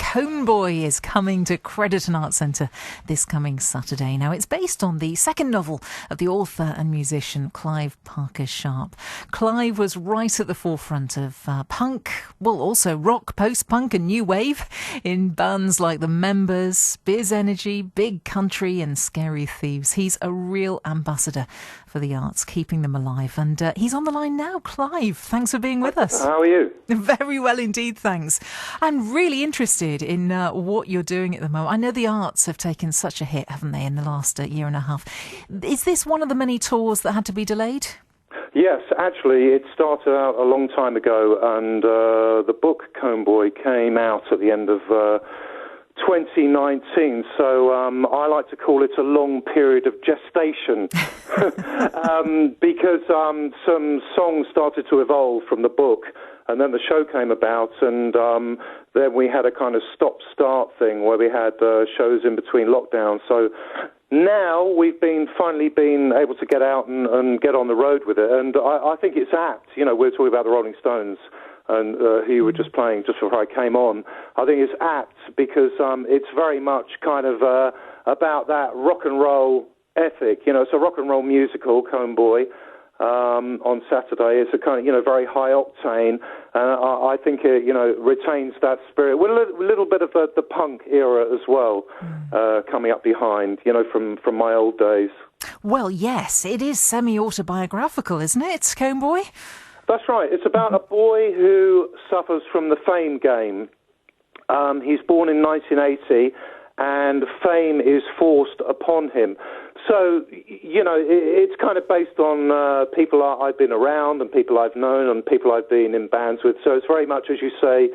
Coneboy is coming to Crediton Arts Centre this coming Saturday. Now, it's based on the second novel of the author and musician Clive Parker Sharp. Clive was right at the forefront of punk, well, also rock, post-punk and new wave in bands like The Members, Biz Energy, Big Country and Scary Thieves. He's a real ambassador for the arts, keeping them alive. And he's on the line now. Clive, thanks for being with us. How are you? Very well indeed, thanks. I'm really interested in what you're doing at the moment. I know the arts have taken such a hit, haven't they, in the last year and a half. Is this one of the many tours that had to be delayed? Yes, actually, it started out a long time ago, and the book Coneboy came out at the end of 2019, so I like to call it a long period of gestation because some songs started to evolve from the book, and then the show came about, and then we had a kind of stop-start thing where we had shows in between lockdowns. So now we've finally been able to get out and get on the road with it, and I think it's apt. You know, we're talking about the Rolling Stones, and who you were just playing just before I came on. I think it's apt because it's very much kind of about that rock and roll ethic. You know, it's a rock and roll musical, Coneboy, on Saturday. It's a kind of, very high octane, and I think it, retains that spirit with a little bit of the punk era as well, coming up behind, from my old days. Well, yes, it is semi-autobiographical, isn't it, Coneboy? That's right. It's about a boy who suffers from the fame game. He's born in 1980, and fame is forced upon him. So, it's kind of based on people I've been around and people I've known and people I've been in bands with. So it's very much, as you say,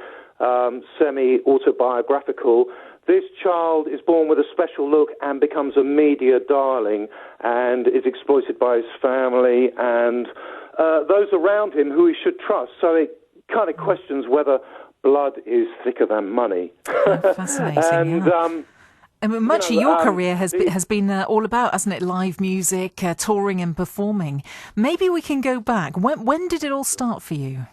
semi-autobiographical. This child is born with a special look and becomes a media darling and is exploited by his family and those around him who he should trust. So it kind of questions whether blood is thicker than money. Fascinating. And much of your career has been all about, hasn't it, live music, touring and performing. Maybe we can go back. When did it all start for you?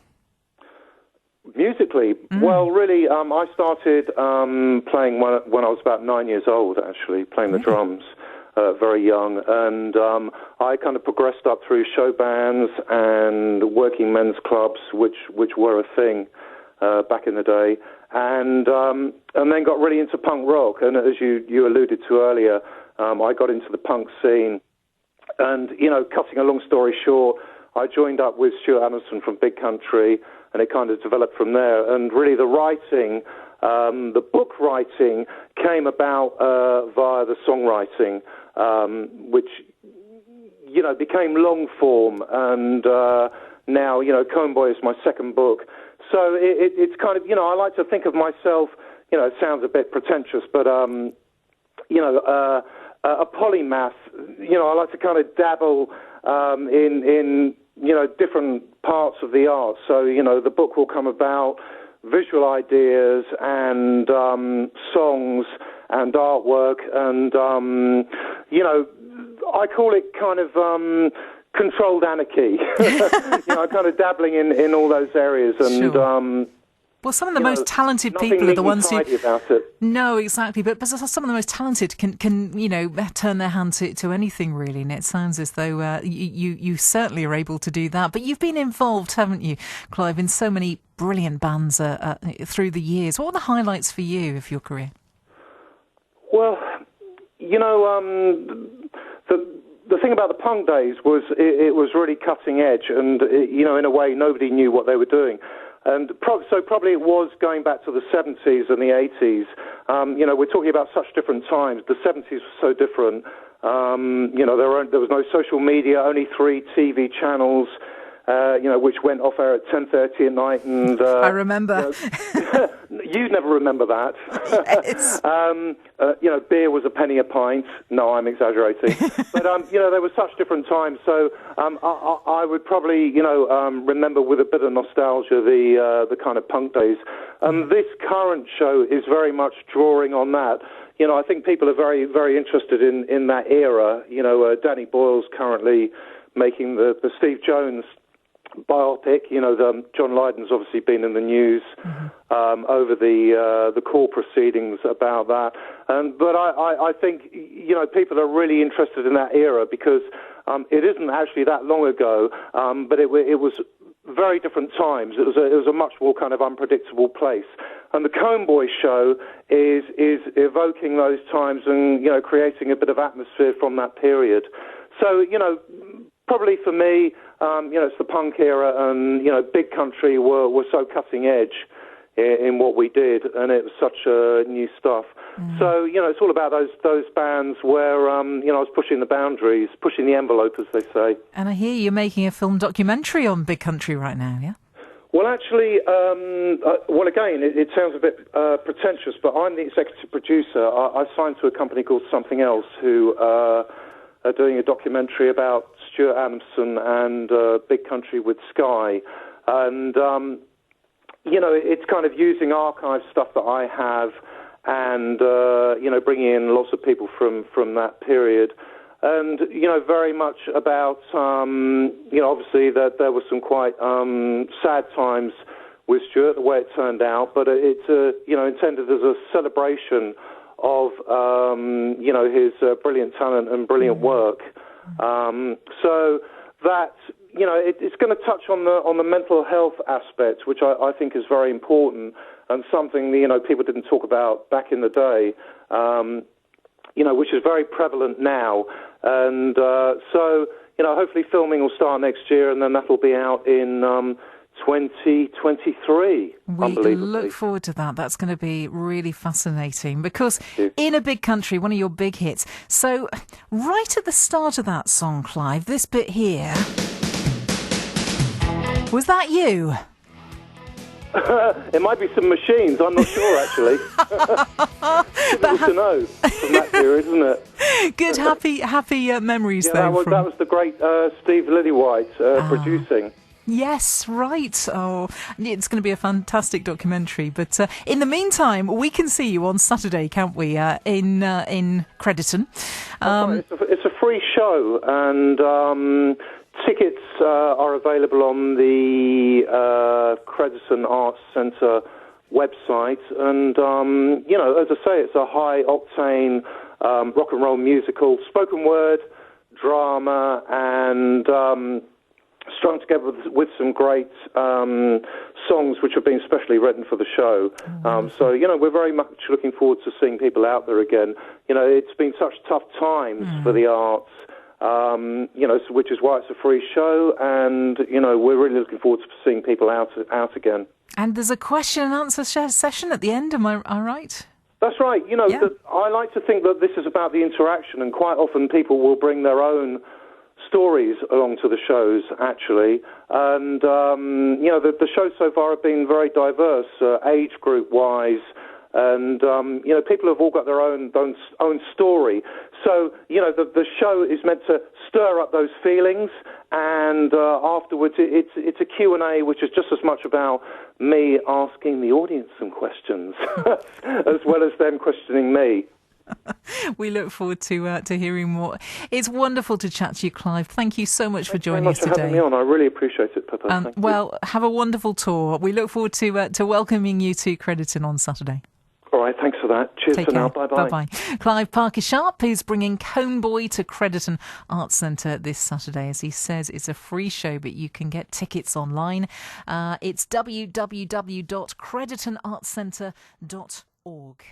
Musically? Well, really, I started playing when I was about 9 years old, actually, playing the drums. Very young, and I kind of progressed up through show bands and working men's clubs, which were a thing back in the day, and then got really into punk rock. And as you alluded to earlier, I got into the punk scene, and cutting a long story short, I joined up with Stuart Anderson from Big Country, and it kind of developed from there. And really, the writing. The book writing came about via the songwriting, which, became long form. And now, Coneboy is my second book. So it's kind of, I like to think of myself, it sounds a bit pretentious, but, a polymath. I like to kind of dabble in different parts of the art. So, the book will come about visual ideas and songs and artwork and, I call it kind of controlled anarchy. I'm kind of dabbling in all those areas. And sure. Well, some of the most talented people are the ones who... about it. No, exactly. But some of the most talented can turn their hand to anything, really. And it sounds as though you certainly are able to do that. But you've been involved, haven't you, Clive, in so many brilliant bands through the years. What were the highlights for you of your career? Well, the thing about the punk days was it was really cutting edge. And, in a way, nobody knew what they were doing. And so probably it was going back to the 70s and the 80s. We're talking about such different times. The 70s was so different. There was no social media, only 3 TV channels, which went off air at 10:30 at night. And I remember. You never remember that. Yes. Beer was a penny a pint. No, I'm exaggerating. But, there were such different times. So I would probably, remember with a bit of nostalgia the kind of punk days. This current show is very much drawing on that. I think people are very, very interested in that era. Danny Boyle's currently making the Steve Jones biopic. John Lydon's obviously been in the news over the court proceedings about that. But I think people are really interested in that era because it isn't actually that long ago, but it was very different times. It was a much more kind of unpredictable place. And the Coneboy show is evoking those times and creating a bit of atmosphere from that period. So probably for me, it's the punk era, and Big Country were so cutting edge in what we did, and it was such new stuff. So it's all about those bands where I was pushing the boundaries, pushing the envelope, as they say. And I hear you're making a film documentary on Big Country right now, yeah? Well, actually, again, it sounds a bit pretentious, but I'm the executive producer. I signed to a company called Something Else, who are doing a documentary about Stuart Adamson and Big Country with Sky. And, it's kind of using archive stuff that I have and, bringing in lots of people from that period. And, very much about, obviously that there were some quite sad times with Stuart, the way it turned out, but it's, intended as a celebration of, his brilliant talent and brilliant work. So that, it's going to touch on the mental health aspect, which I think is very important and something, people didn't talk about back in the day, which is very prevalent now. And so, hopefully filming will start next year, and then that'll be out in 2023. We look forward to that. That's going to be really fascinating because In a Big Country, one of your big hits. So right at the start of that song, Clive, this bit here, was that you? It might be some machines. I'm not sure, actually. Good to know from that period, isn't it? Good, happy memories, though. That was the great Steve Lillywhite producing. Yes, right. Oh, it's going to be a fantastic documentary. But in the meantime, we can see you on Saturday, can't we? In Crediton. It's a free show, and tickets are available on the Crediton Arts Centre website. And as I say, it's a high octane rock and roll musical, spoken word, drama, and strung together with some great songs which have been specially written for the show. So, we're very much looking forward to seeing people out there again. It's been such tough times for the arts, which is why it's a free show, and, we're really looking forward to seeing people out again. And there's a question and answer session at the end, am I right? That's right. I like to think that this is about the interaction, and quite often people will bring their own stories along to the shows, actually. And, the shows so far have been very diverse, age group-wise, and, people have all got their own story. So, the show is meant to stir up those feelings, and afterwards it's a Q&A, which is just as much about me asking the audience some questions, as well as them questioning me. We look forward to hearing more. It's wonderful to chat to you, Clive. Thank you so much for joining us today. Thank you very much for having me on. I really appreciate it, Pippa. Well, have a wonderful tour. We look forward to welcoming you to Crediton on Saturday. All right, thanks for that. Cheers for now. Bye-bye. Bye-bye. Clive Parker-Sharp is bringing Coneboy to Crediton Arts Centre this Saturday. As he says, it's a free show, but you can get tickets online. It's www.creditonartscentre.org.